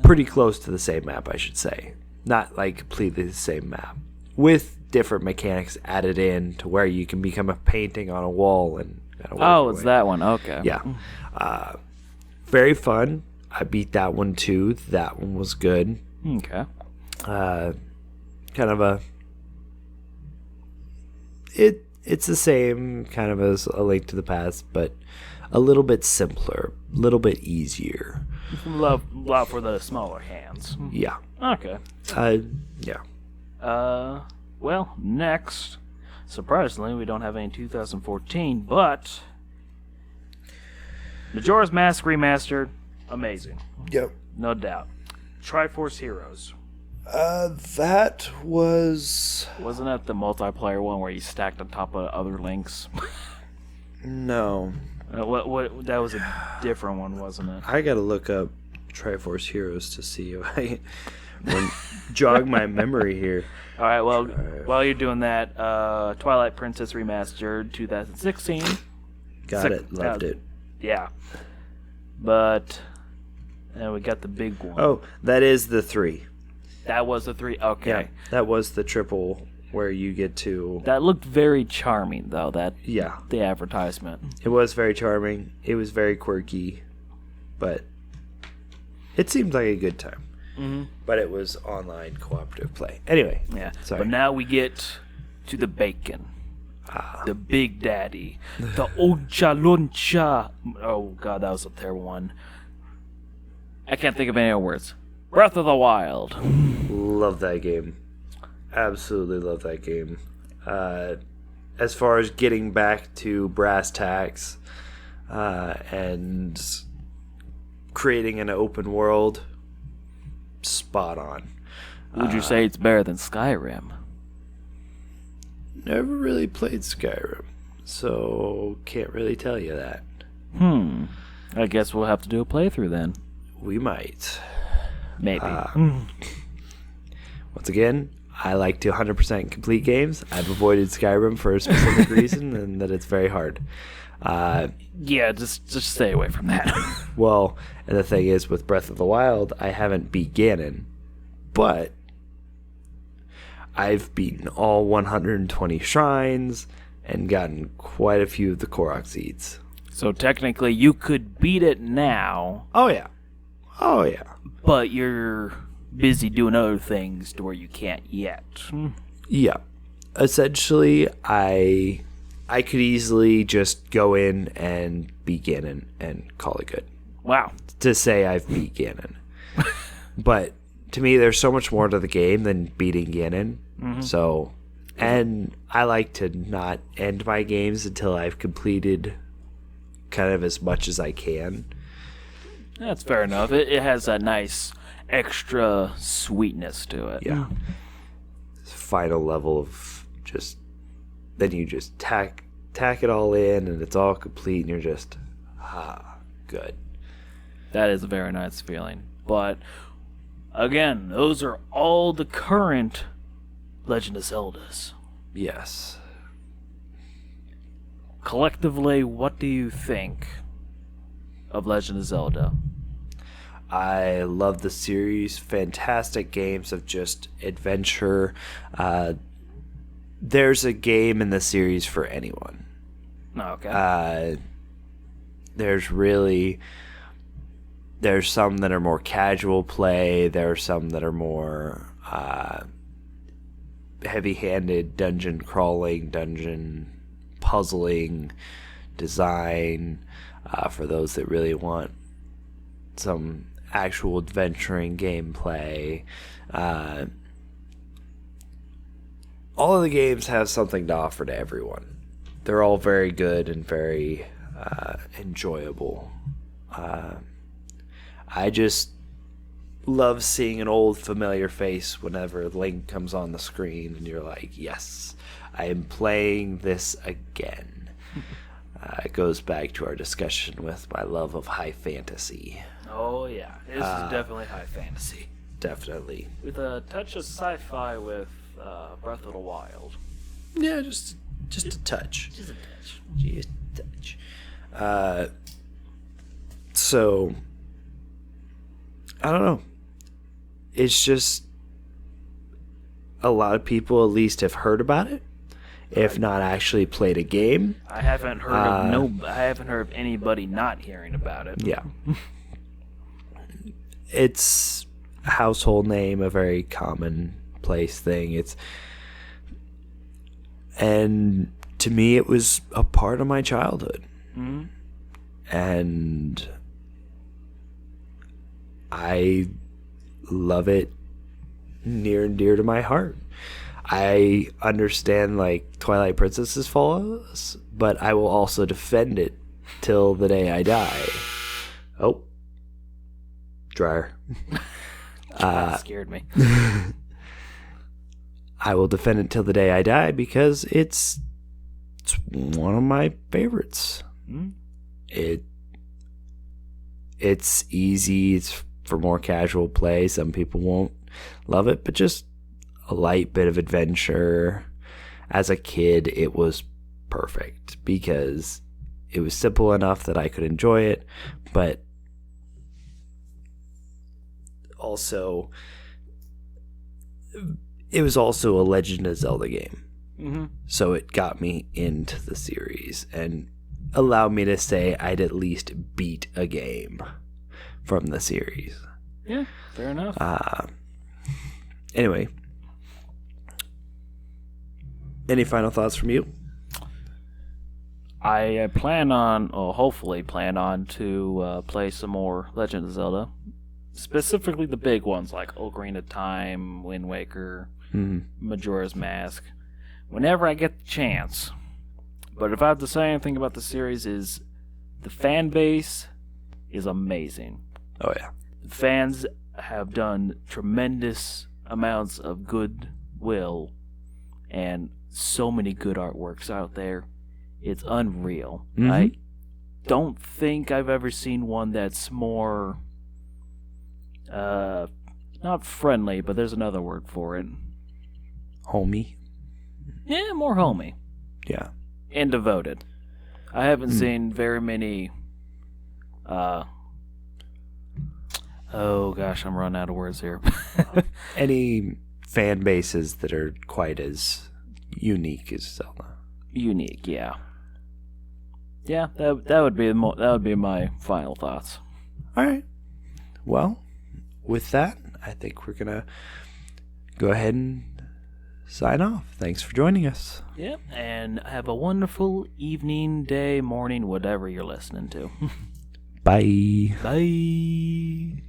Pretty close to the same map, I should say. Not like completely the same map. With different mechanics added in to where you can become a painting on a wall and it's that one. Okay. Yeah. Very fun. I beat that one too. That one was good. Okay. Kind of a... It's the same kind of as A Link to the Past, but a little bit simpler, a little bit easier. Love for the smaller hands. Yeah. Okay. Yeah. Well, next, surprisingly, we don't have any 2014, but Majora's Mask Remastered, amazing. Yep. No doubt. Triforce Heroes. That was... Wasn't that the multiplayer one where you stacked on top of other links? No. What? That was a different one, wasn't it? I gotta look up Triforce Heroes to see if I can jog my memory here. All right, well, while you're doing that, Twilight Princess Remastered 2016. Got it. Loved it. Yeah. But we got the big one. Oh, that is the 3. That was the 3? Okay. Yeah, that was the triple where you get to... That looked very charming, though, Yeah. The advertisement. It was very charming. It was very quirky. But it seemed like a good time. Mm-hmm. But it was online cooperative play. Anyway. Yeah. Sorry. But now we get to the bacon. The Big Daddy. The Ojaluncha. Oh, God, that was a terrible one. I can't think of any other words. Breath of the Wild. Love that game. Absolutely love that game. As far as getting back to brass tacks and creating an open world, spot on. Would you say it's better than Skyrim? Never really played Skyrim. so can't really tell you that. I guess we'll have to do a playthrough then. We might. Maybe. Once again, I like to 100% complete games. I've avoided Skyrim for a specific reason, and that it's very hard. Yeah, just stay away from that. Well, and the thing is, with Breath of the Wild, I haven't beat Ganon, but I've beaten all 120 shrines and gotten quite a few of the Korok seeds. So technically, you could beat it now. Oh yeah. But you're busy doing other things to where you can't yet. Yeah. Essentially, I could easily just go in and beat Ganon and call it good. Wow. To say I've beat Ganon. But to me, there's so much more to the game than beating Ganon. Mm-hmm. So, and I like to not end my games until I've completed kind of as much as I can. That's fair enough. It has that nice extra sweetness to it. Yeah. Final level of just, then you just tack it all in and it's all complete and you're just, good. That is a very nice feeling. But again, those are all the current Legend of Zeldas. Yes. Collectively, what do you think of Legend of Zelda? I love the series. Fantastic games of just adventure. There's a game in the series for anyone. Okay. There's some that are more casual play. There are some that are more heavy-handed dungeon crawling, dungeon puzzling design, for those that really want some actual adventuring gameplay. All of the games have something to offer to everyone. They're all very good and very enjoyable. I just love seeing an old familiar face whenever Link comes on the screen and you're like, yes, I am playing this again. It goes back to our discussion with my love of high fantasy. Oh yeah, this is definitely high fantasy. Definitely. With a touch of sci-fi with Breath of the Wild. Yeah, just a touch. Just a touch. Just a touch. So, I don't know. It's just a lot of people at least have heard about it, if not actually played a game. I haven't heard of anybody not hearing about it. Yeah. It's a household name, a very commonplace thing. And to me, it was a part of my childhood. Mm-hmm. And I love it near and dear to my heart. I understand, like, Twilight Princess's flaws, but I will also defend it till the day I die. Oh. Dryer. That scared me. I will defend it till the day I die because it's one of my favorites. Mm. It's easy. It's for more casual play. Some people won't love it, but just a light bit of adventure. As a kid, it was perfect because it was simple enough that I could enjoy it, but also it was also a Legend of Zelda game. Mm-hmm. So it got me into the series and allowed me to say I'd at least beat a game from the series. Yeah, fair enough. Anyway, any final thoughts from you? I hopefully plan on to play some more Legend of Zelda. Specifically the big ones like Ocarina of Time, Winwaker, Majora's Mask. Whenever I get the chance. But if I have to say anything about the series is the fan base is amazing. Oh yeah. The fans have done tremendous amounts of goodwill and so many good artworks out there. it's unreal. Mhm. I don't think I've ever seen one that's more, not friendly, but there's another word for it. Homey. Yeah, more homey Yeah. and devoted. I haven't seen very many. Oh gosh, I'm running out of words here. Any fan bases that are quite as unique as Zelda. Unique, yeah. Yeah, that would be that would be my final thoughts. All right. Well, with that, I think we're gonna go ahead and sign off. Thanks for joining us. Yep, and have a wonderful evening, day, morning, whatever you're listening to. Bye. Bye.